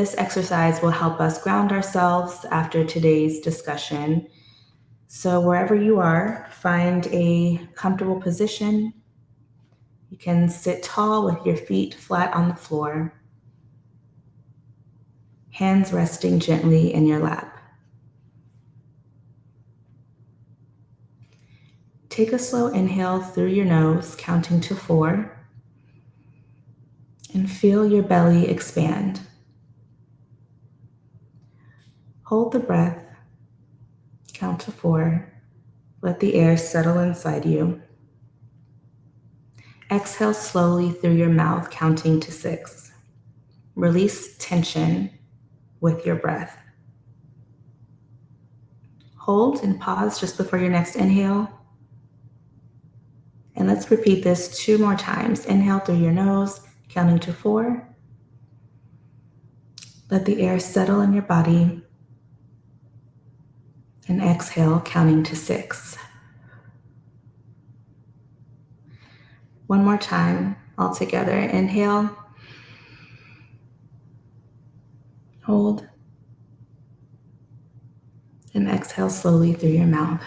This exercise will help us ground ourselves after today's discussion. So wherever you are, find a comfortable position. You can sit tall with your feet flat on the floor, hands resting gently in your lap. Take a slow inhale through your nose, counting to 4, and feel your belly expand. Hold the breath, count to 4, let the air settle inside you. Exhale slowly through your mouth, counting to 6. Release tension with your breath. Hold and pause just before your next inhale. And let's repeat this 2 more times. Inhale through your nose, counting to 4. Let the air settle in your body. And exhale, counting to 6. One more time, all together. Inhale. Hold. And exhale slowly through your mouth.